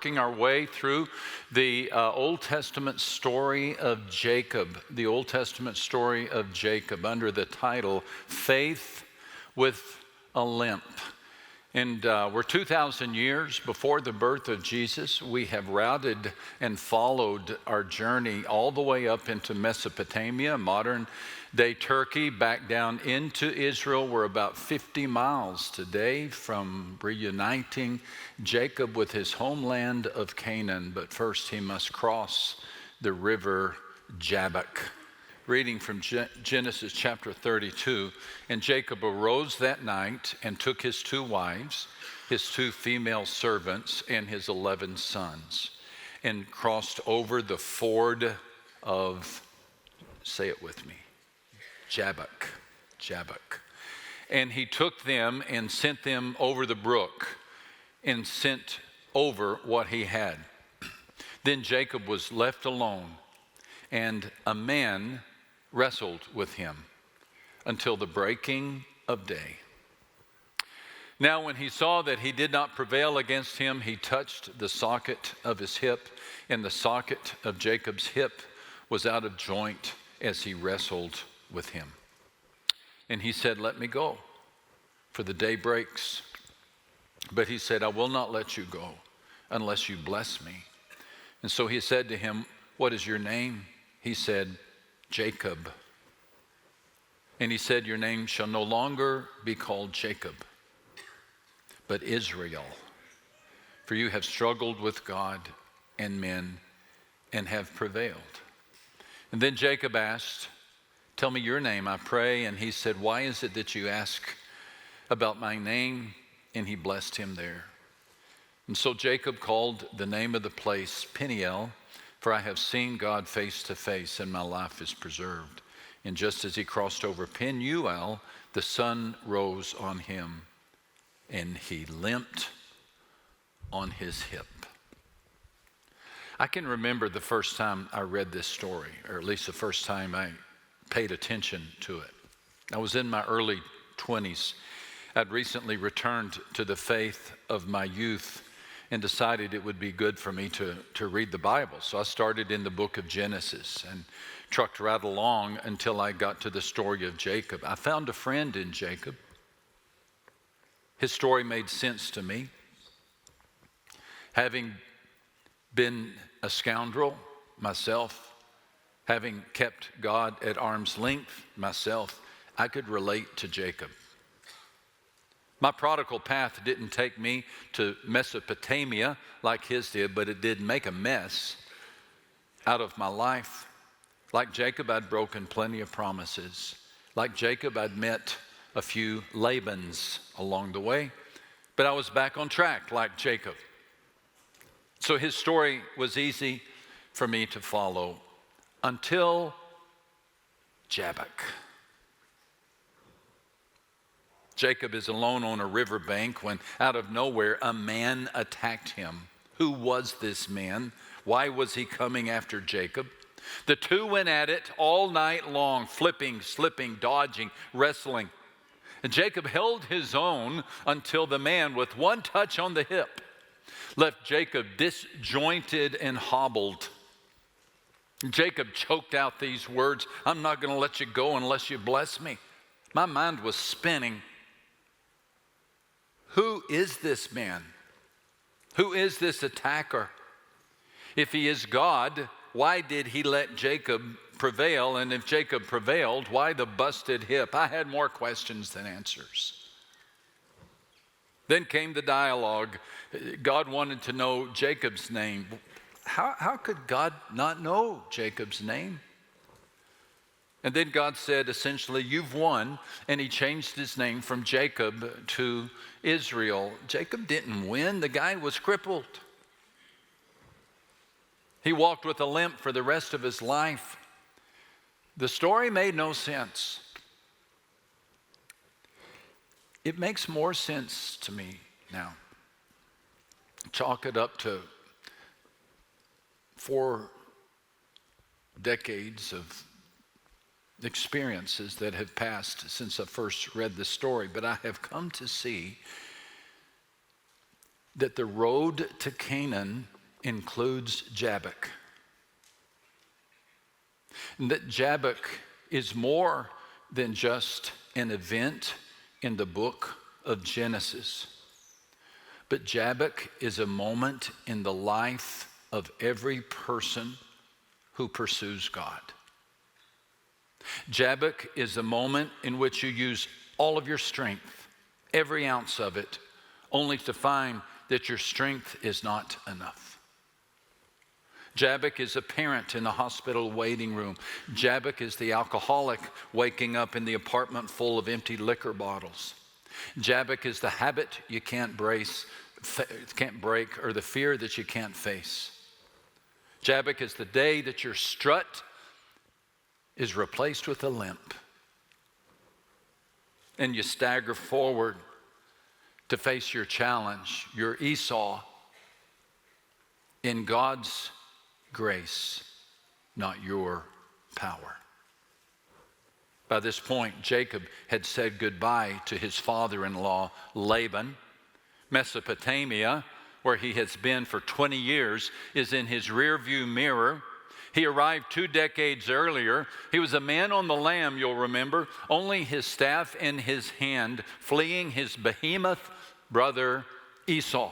working our way through the Old Testament story of Jacob, the Old Testament story of Jacob, under the title, Faith with a Limp. And we're 2,000 years before the birth of Jesus. We have routed and followed our journey all the way up into Mesopotamia, modern-day Turkey, back down into Israel. We're about 50 miles today from reuniting Jacob with his homeland of Canaan. But first, he must cross the river Jabbok. Reading from Genesis chapter 32, and Jacob arose that night and took his 2 wives, his 2 female servants, and his 11 sons, and crossed over the ford of, say it with me, Jabbok. And he took them and sent them over the brook and sent over what he had. Then Jacob was left alone, and a man wrestled with him until the breaking of day. Now when he saw that he did not prevail against him, he touched the socket of his hip, and the socket of Jacob's hip was out of joint as he wrestled with him. And he said, "Let me go, for the day breaks." But he said, "I will not let you go unless you bless me." And so he said to him, "What is your name?" He said, "Jacob." And he said, "Your name shall no longer be called Jacob, but Israel, for you have struggled with God and men and have prevailed." And then Jacob asked, "Tell me your name, I pray." And he said, "Why is it that you ask about my name?" And he blessed him there. And so Jacob called the name of the place Peniel, for I have seen God face to face, and my life is preserved. And just as he crossed over Penuel, the sun rose on him, and he limped on his hip. I can remember the first time I read this story, or at least the first time I paid attention to it. I was in my early 20s. I'd recently returned to the faith of my youth and decided it would be good for me to read the Bible. So I started in the book of Genesis and trucked right along until I got to the story of Jacob. I found a friend in Jacob. His story made sense to me. Having been a scoundrel myself, having kept God at arm's length myself, I could relate to Jacob. My prodigal path didn't take me to Mesopotamia like his did, but it did make a mess out of my life. Like Jacob, I'd broken plenty of promises. Like Jacob, I'd met a few Labans along the way, but I was back on track like Jacob. So his story was easy for me to follow until Jabbok. Jacob is alone on a riverbank when out of nowhere a man attacked him. Who was this man? Why was he coming after Jacob? The two went at it all night long, flipping, slipping, dodging, wrestling. And Jacob held his own until the man, with one touch on the hip, left Jacob disjointed and hobbled. Jacob choked out these words, "I'm not going to let you go unless you bless me." My mind was spinning. Who is this man? Who is this attacker? If he is God, why did he let Jacob prevail? And if Jacob prevailed, why the busted hip? I had more questions than answers. Then came the dialogue. God wanted to know Jacob's name. How could God not know Jacob's name? And then God said, essentially, "You've won." And he changed his name from Jacob to Israel. Jacob didn't win. The guy was crippled. He walked with a limp for the rest of his life. The story made no sense. It makes more sense to me now. Chalk it up to 4 decades of experiences that have passed since I first read the story, but I have come to see that the road to Canaan includes Jabbok. And that Jabbok is more than just an event in the book of Genesis. But Jabbok is a moment in the life of every person who pursues God. Jabbok is a moment in which you use all of your strength, every ounce of it, only to find that your strength is not enough. Jabbok is a parent in the hospital waiting room. Jabbok is the alcoholic waking up in the apartment full of empty liquor bottles. Jabbok is the habit you can't break, or the fear that you can't face. Jabbok is the day that your strut is replaced with a limp, and you stagger forward to face your challenge, your Esau, in God's grace, not your power. By this point, Jacob had said goodbye to his father-in-law, Laban. Mesopotamia, where he has been for 20 years, is in his rearview mirror. He arrived 2 decades earlier. He was a man on the lam, you'll remember, only his staff in his hand, fleeing his behemoth brother Esau.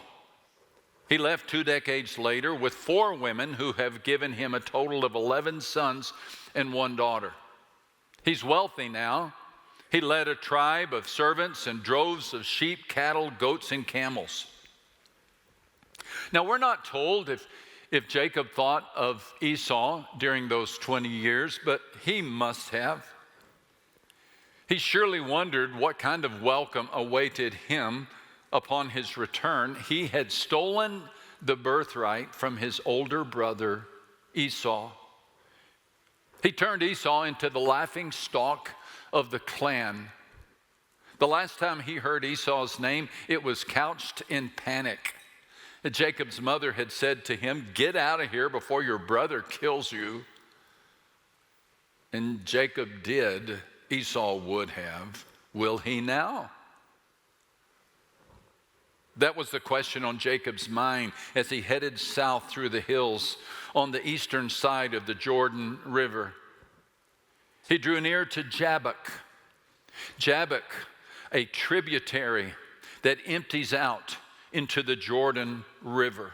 He left 2 decades later with 4 women who have given him a total of 11 sons and 1 daughter. He's wealthy now. He led a tribe of servants and droves of sheep, cattle, goats, and camels. Now, we're not told if Jacob thought of Esau during those 20 years, but he must have. He surely wondered what kind of welcome awaited him upon his return. He had stolen the birthright from his older brother Esau. He turned Esau into the laughing stock of the clan. The last time he heard Esau's name, it was couched in panic. Jacob's mother had said to him, "Get out of here before your brother kills you." And Jacob did. Esau would have. Will he now? That was the question on Jacob's mind as he headed south through the hills on the eastern side of the Jordan River. He drew near to Jabbok. Jabbok, a tributary that empties out into the Jordan River.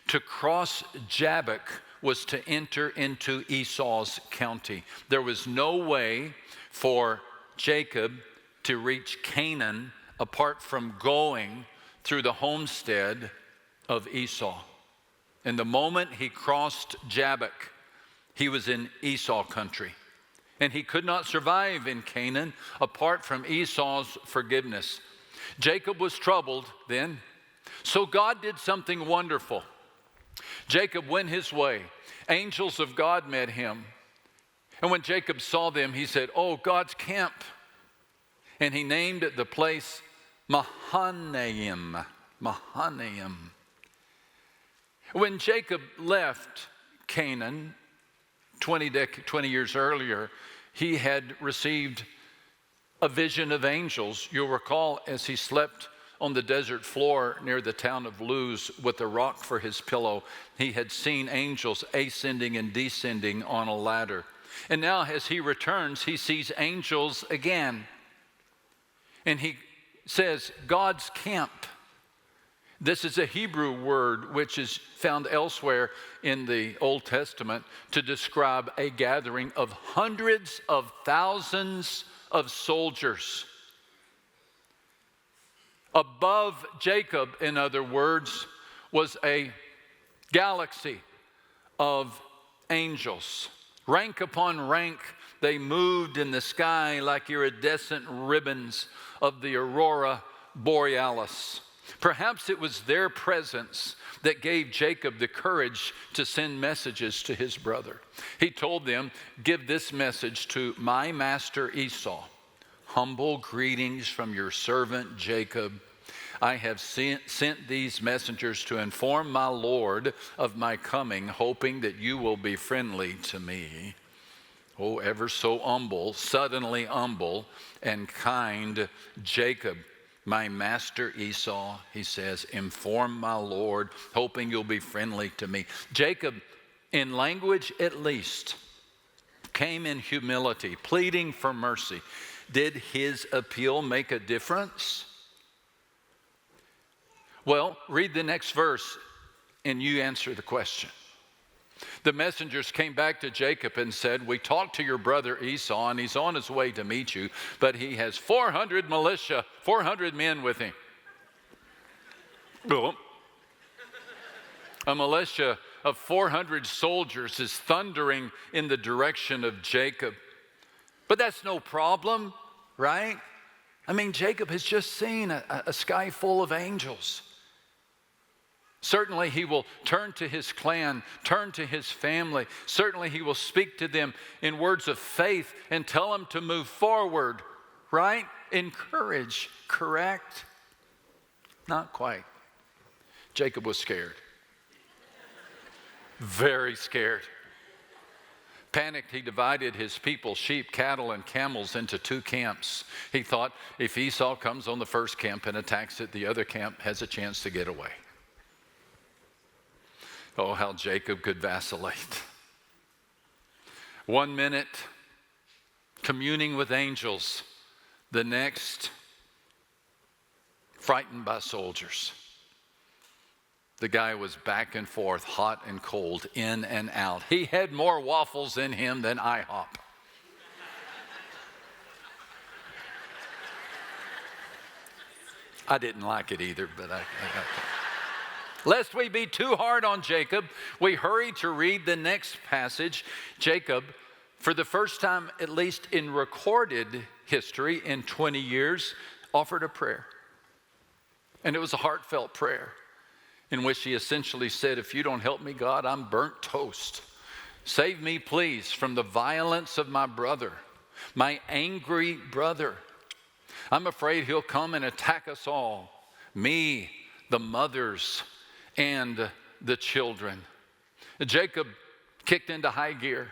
To cross Jabbok was to enter into Esau's county. There was no way for Jacob to reach Canaan apart from going through the homestead of Esau. And the moment he crossed Jabbok, he was in Esau country. And he could not survive in Canaan apart from Esau's forgiveness. Jacob was troubled then. So God did something wonderful. Jacob went his way. Angels of God met him. And when Jacob saw them, he said, "Oh, God's camp." And he named the place Mahanaim. Mahanaim. When Jacob left Canaan 20 years earlier, he had received a vision of angels. You'll recall as he slept on the desert floor near the town of Luz with a rock for his pillow, he had seen angels ascending and descending on a ladder. And now as he returns, he sees angels again. And he says, God's camp. This is a Hebrew word which is found elsewhere in the Old Testament to describe a gathering of hundreds of thousands of soldiers. Above Jacob, in other words, was a galaxy of angels. Rank upon rank, they moved in the sky like iridescent ribbons of the aurora borealis. Perhaps it was their presence that gave Jacob the courage to send messages to his brother. He told them, "Give this message to my master Esau. Humble greetings from your servant Jacob. I have sent these messengers to inform my Lord of my coming, hoping that you will be friendly to me." Oh, ever so humble, suddenly humble and kind Jacob. My master Esau, he says, inform my Lord, hoping you'll be friendly to me. Jacob, in language at least, came in humility, pleading for mercy. Did his appeal make a difference? Well, read the next verse and you answer the question. The messengers came back to Jacob and said, we talked to your brother Esau, and he's on his way to meet you, but he has 400 militia, 400 men with him. Well, a militia of 400 soldiers is thundering in the direction of Jacob. But that's no problem, right? I mean, Jacob has just seen a sky full of angels. Certainly he will turn to his clan, turn to his family. Certainly he will speak to them in words of faith and tell them to move forward, right? Encourage, correct? Not quite. Jacob was scared. Very scared. Panicked, he divided his people, sheep, cattle, and camels into 2 camps. He thought if Esau comes on the first camp and attacks it, the other camp has a chance to get away. Oh, how Jacob could vacillate. 1 minute, communing with angels. The next, frightened by soldiers. The guy was back and forth, hot and cold, in and out. He had more waffles in him than IHOP. I didn't like it either, but I Lest we be too hard on Jacob, we hurry to read the next passage. Jacob, for the first time, at least in recorded history in 20 years, offered a prayer. And it was a heartfelt prayer in which he essentially said, if you don't help me, God, I'm burnt toast. Save me, please, from the violence of my brother, my angry brother. I'm afraid he'll come and attack us all, me, the mothers, and the children. Jacob kicked into high gear.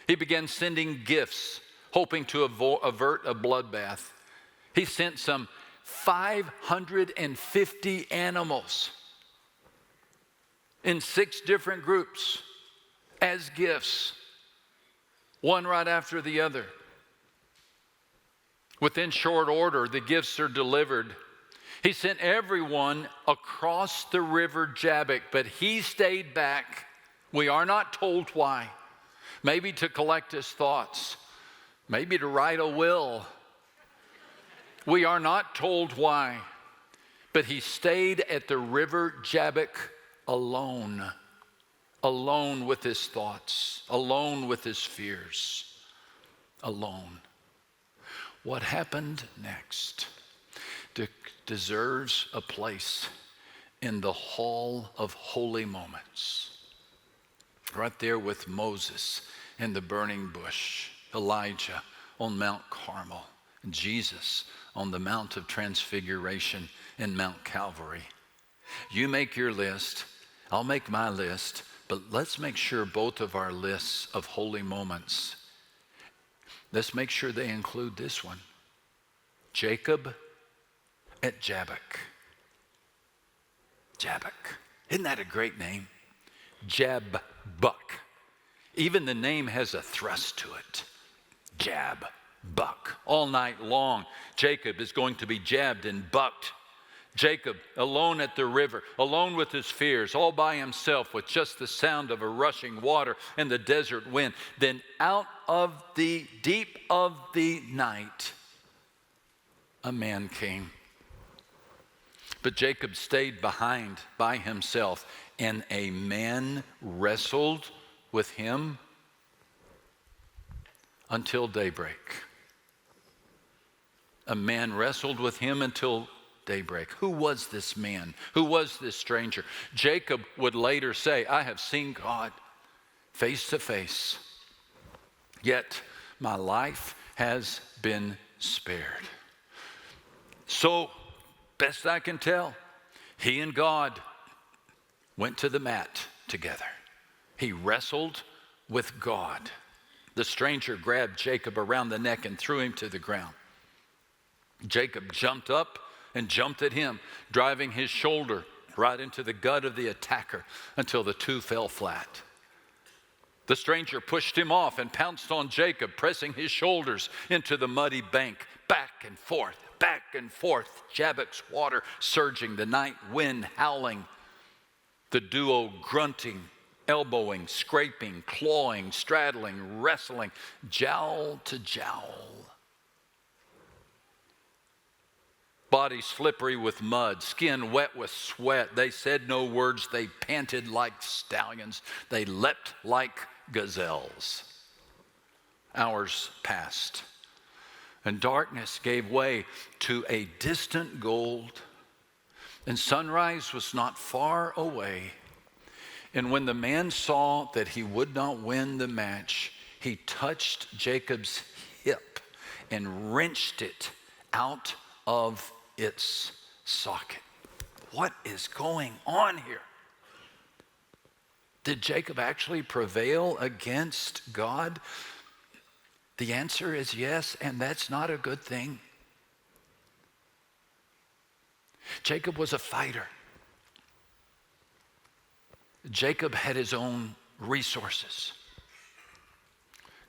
He began sending gifts, hoping to avert a bloodbath. He sent some 550 animals in 6 different groups as gifts, one right after the other. Within short order, the gifts are delivered. He sent everyone across the river Jabbok, but he stayed back. We are not told why. Maybe to collect his thoughts, maybe to write a will. We are not told why, but he stayed at the river Jabbok alone with his thoughts, alone with his fears, alone. What happened next deserves a place in the hall of holy moments. Right there with Moses in the burning bush, Elijah on Mount Carmel, and Jesus on the Mount of Transfiguration in Mount Calvary. You make your list, I'll make my list, but let's make sure both of our lists of holy moments, let's make sure they include this one. Jacob at Jabbok. Jabbok. Isn't that a great name? Jabbok. Even the name has a thrust to it. Jabbok. All night long, Jacob is going to be jabbed and bucked. Jacob alone at the river, alone with his fears, all by himself with just the sound of a rushing water and the desert wind. Then out of the deep of the night, a man came. But Jacob stayed behind by himself, and a man wrestled with him until daybreak. A man wrestled with him until daybreak. Who was this man? Who was this stranger? Jacob would later say, I have seen God face to face, yet my life has been spared. So, best I can tell, he and God went to the mat together. He wrestled with God. The stranger grabbed Jacob around the neck and threw him to the ground. Jacob jumped up and jumped at him, driving his shoulder right into the gut of the attacker until the two fell flat. The stranger pushed him off and pounced on Jacob, pressing his shoulders into the muddy bank, back and forth, Jabbok's water surging, the night wind howling, the duo grunting, elbowing, scraping, clawing, straddling, wrestling, jowl to jowl. Body slippery with mud, skin wet with sweat. They said no words. They panted like stallions. They leapt like gazelles. Hours passed, and darkness gave way to a distant gold, and sunrise was not far away. And when the man saw that he would not win the match, he touched Jacob's hip and wrenched it out of its socket. What is going on here? Did Jacob actually prevail against God? The answer is yes, and that's not a good thing. Jacob was a fighter. Jacob had his own resources.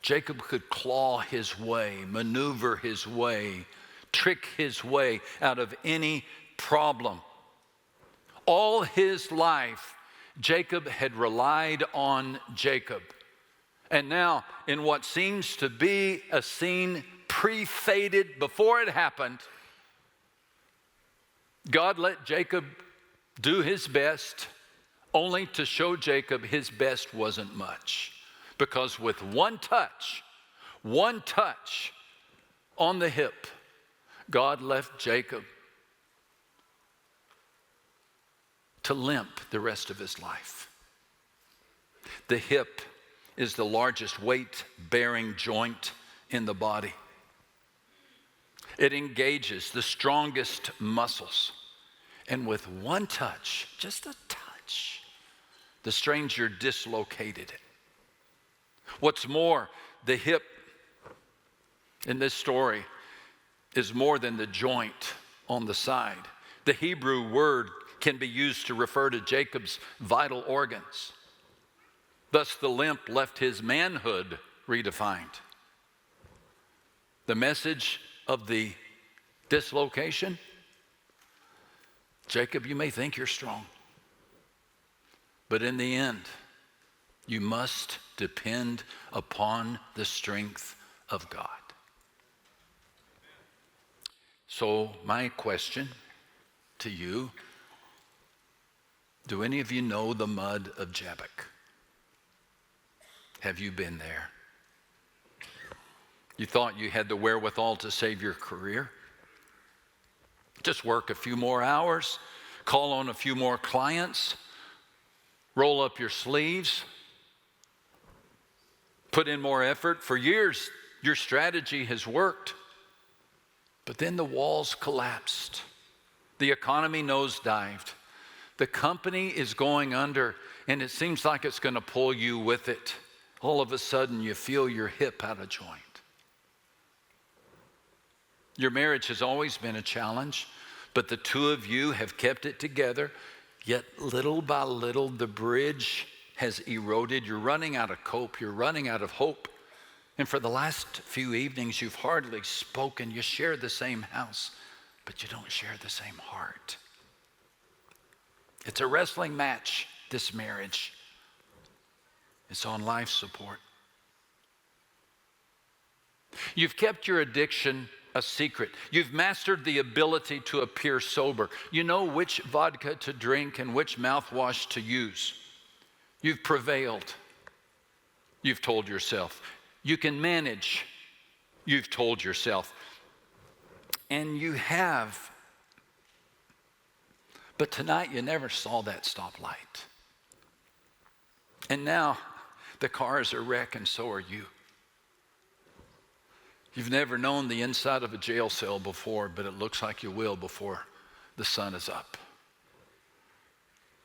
Jacob could claw his way, maneuver his way, trick his way out of any problem. All his life, Jacob had relied on Jacob. And now, in what seems to be a scene pre-fated before it happened, God let Jacob do his best, only to show Jacob his best wasn't much. Because with one touch on the hip, God left Jacob to limp the rest of his life. The hip is the largest weight-bearing joint in the body. It engages the strongest muscles. And with one touch, just a touch, the stranger dislocated it. What's more, the hip in this story is more than the joint on the side. The Hebrew word can be used to refer to Jacob's vital organs. Thus, the limp left his manhood redefined. The message of the dislocation: Jacob, you may think you're strong, but in the end, you must depend upon the strength of God. So my question to you, do any of you know the mud of Jabbok? Have you been there? You thought you had the wherewithal to save your career? Just work a few more hours, call on a few more clients, roll up your sleeves, put in more effort. For years, your strategy has worked. But then the walls collapsed. The economy nosedived. The company is going under, and it seems like it's going to pull you with it. All of a sudden, you feel your hip out of joint. Your marriage has always been a challenge, but the two of you have kept it together. Yet little by little, the bridge has eroded. You're running out of hope. You're running out of hope. And for the last few evenings, you've hardly spoken. You share the same house, but you don't share the same heart. It's a wrestling match, this marriage. It's on life support. You've kept your addiction a secret. You've mastered the ability to appear sober. You know which vodka to drink and which mouthwash to use. You've prevailed. You've told yourself. You can manage. You've told yourself. And you have. But tonight you never saw that stoplight. And now the car is a wreck, and so are you. You've never known the inside of a jail cell before, but it looks like you will before the sun is up.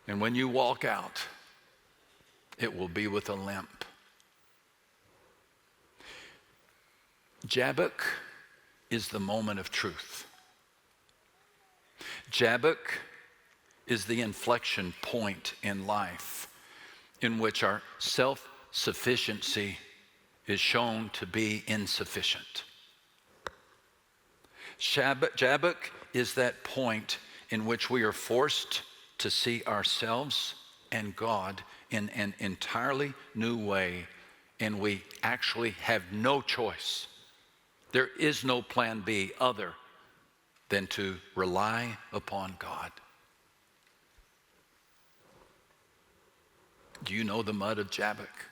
And when you walk out, it will be with a limp. Jabbok is the moment of truth. Jabbok is the inflection point in life in which our self-sufficiency is shown to be insufficient. Jabbok is that point in which we are forced to see ourselves and God in an entirely new way, and we actually have no choice. There is no plan B other than to rely upon God. Do you know the mud of Jabbok?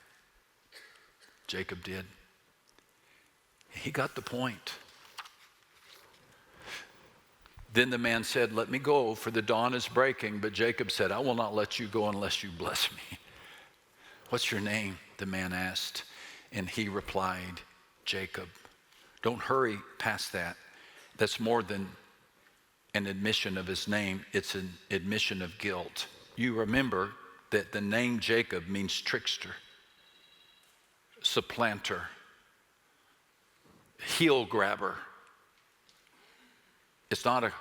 Jacob did. He got the point. Then the man said, "Let me go, for the dawn is breaking." But Jacob said, "I will not let you go unless you bless me." "What's your name?" the man asked. And he replied, "Jacob." Don't hurry past that. That's more than an admission of his name. It's an admission of guilt. You remember that the name Jacob means trickster, supplanter, heel grabber. It's not a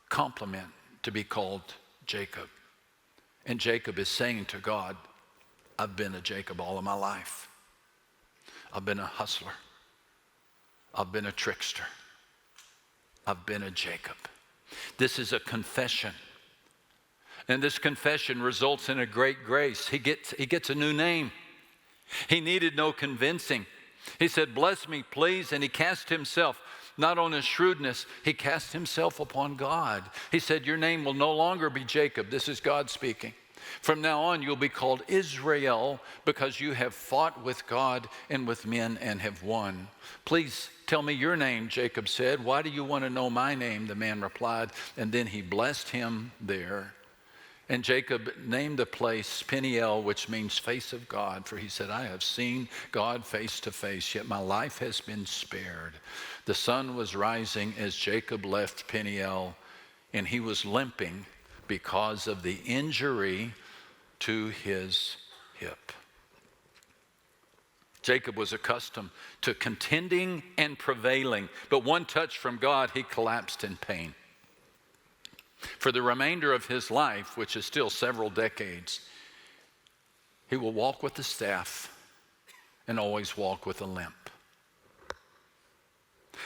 compliment to be called Jacob. And Jacob is saying to God, I've been a Jacob all of my life. I've been a hustler. I've been a trickster. I've been a Jacob. This is a confession. And this confession results in a great grace. He gets a new name. He needed no convincing. He said, "Bless me, please." And he cast himself not on his shrewdness, he cast himself upon God. He said, "Your name will no longer be Jacob." This is God speaking. "From now on, you'll be called Israel, because you have fought with God and with men and have won. Please tell me your name," Jacob said. "Why do you want to know my name?" the man replied. And then he blessed him there. And Jacob named the place Peniel, which means face of God, for he said, "I have seen God face to face, yet my life has been spared." The sun was rising as Jacob left Peniel, and he was limping because of the injury to his hip. Jacob was accustomed to contending and prevailing, but one touch from God, he collapsed in pain. For the remainder of his life, which is still several decades, he will walk with the staff and always walk with a limp.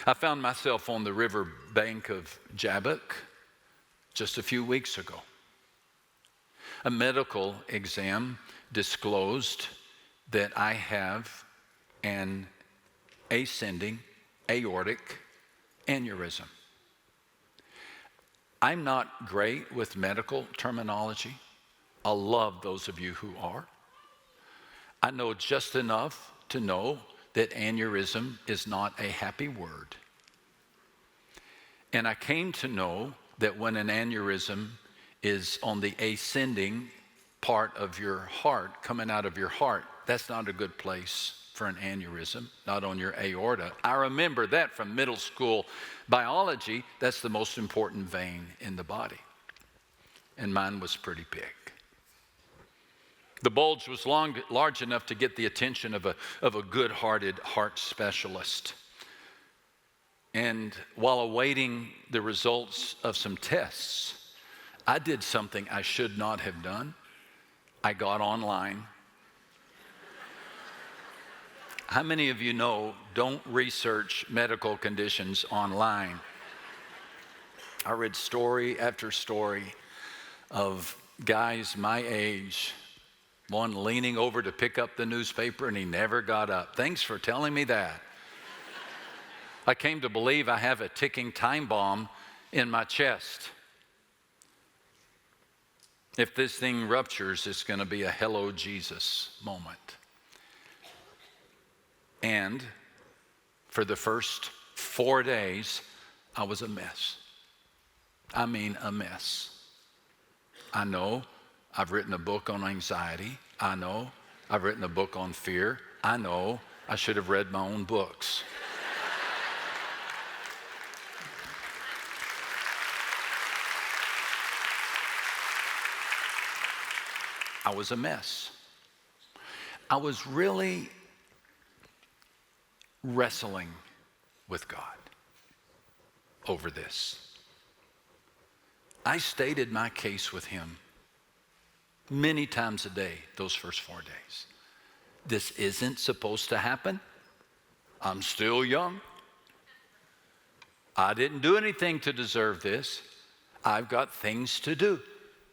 I found myself on the river bank of Jabbok just a few weeks ago. A medical exam disclosed that I have an ascending aortic aneurysm. I'm not great with medical terminology. I love those of you who are. I know just enough to know that aneurysm is not a happy word. And I came to know that when an aneurysm is on the ascending part of your heart, coming out of your heart, that's not a good place for an aneurysm, not on your aorta. I remember that from middle school biology. That's the most important vein in the body. And mine was pretty big. The bulge was large enough to get the attention of a good-hearted heart specialist. And while awaiting the results of some tests, I did something I should not have done. I got online. How many of you know, don't research medical conditions online? I read story after story of guys my age, one leaning over to pick up the newspaper and he never got up. Thanks for telling me that. I came to believe I have a ticking time bomb in my chest. If this thing ruptures, it's going to be a hello Jesus moment. And for the first 4 days, I was a mess. I mean, a mess. I know I've written a book on anxiety. I know I've written a book on fear. I know I should have read my own books. I was a mess. I was really wrestling with God over this. I stated my case with him many times a day those first 4 days. This isn't supposed to happen. I'm still young. I didn't do anything to deserve this. I've got things to do.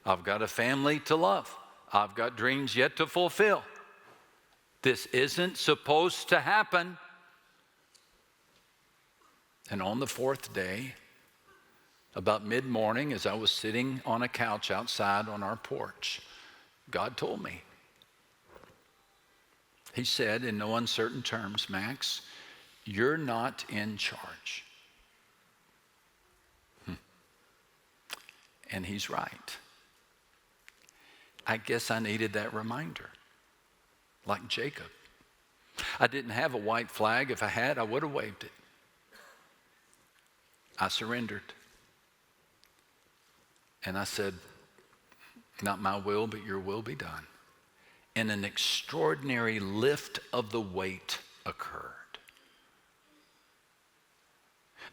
I've got a family to love. I've got dreams yet to fulfill. This isn't supposed to happen. And on the 4th day, about mid-morning, as I was sitting on a couch outside on our porch, God told me. He said in no uncertain terms, Max, you're not in charge. And he's right. I guess I needed that reminder, like Jacob. I didn't have a white flag. If I had, I would have waved it. I surrendered. And I said, not my will, but your will be done. And an extraordinary lift of the weight occurred.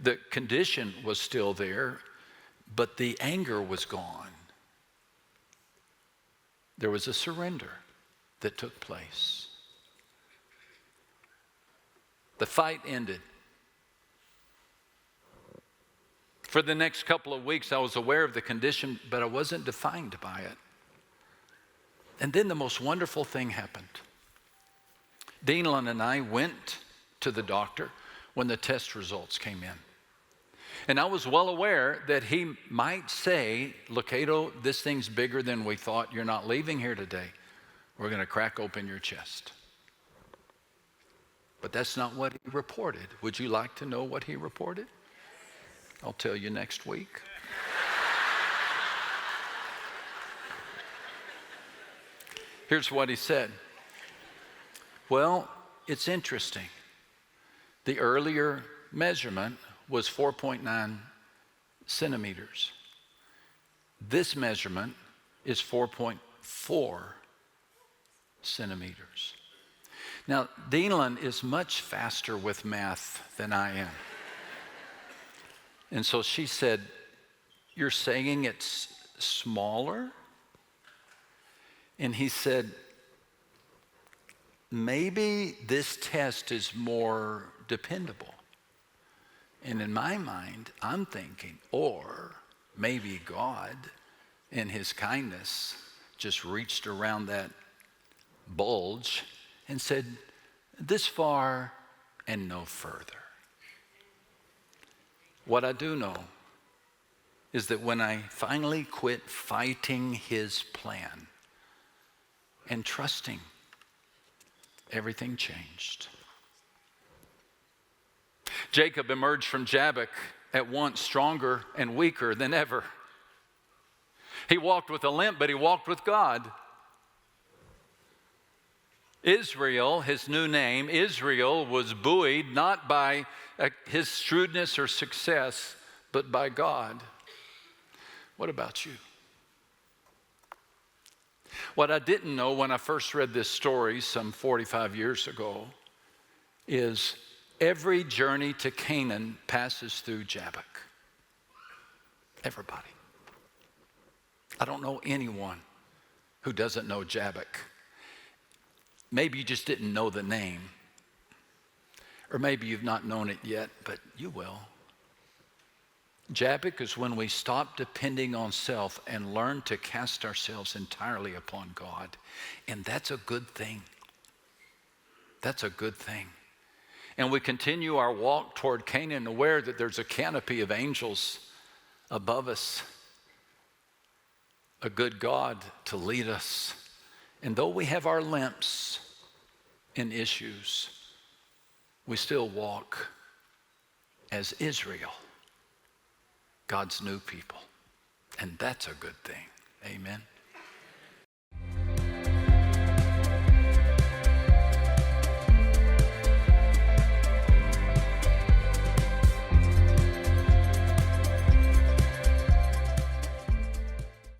The condition was still there, but the anger was gone. There was a surrender that took place. The fight ended. For the next couple of weeks, I was aware of the condition, but I wasn't defined by it. And then the most wonderful thing happened. Deanlin and I went to the doctor when the test results came in. And I was well aware that he might say, Lucado, this thing's bigger than we thought. You're not leaving here today. We're going to crack open your chest. But that's not what he reported. Would you like to know what he reported? I'll tell you next week. Here's what he said. Well, it's interesting. The earlier measurement was 4.9 centimeters. This measurement is 4.4 centimeters. Now, Deanlin is much faster with math than I am. And so she said, you're saying it's smaller? And he said, maybe this test is more dependable. And in my mind, I'm thinking, or maybe God, in his kindness, just reached around that bulge and said, this far and no further. What I do know is that when I finally quit fighting his plan and trusting, everything changed. Jacob emerged from Jabbok at once stronger and weaker than ever. He walked with a limp, but he walked with God. Israel, his new name, Israel, was buoyed not by his shrewdness or success, but by God. What about you? What I didn't know when I first read this story some 45 years ago is every journey to Canaan passes through Jabbok. Everybody. I don't know anyone who doesn't know Jabbok. Maybe you just didn't know the name. Or maybe you've not known it yet, but you will. Jabbok is when we stop depending on self and learn to cast ourselves entirely upon God. And that's a good thing. That's a good thing. And we continue our walk toward Canaan, aware that there's a canopy of angels above us, a good God to lead us. And though we have our limps and issues, we still walk as Israel, God's new people. And that's a good thing. Amen.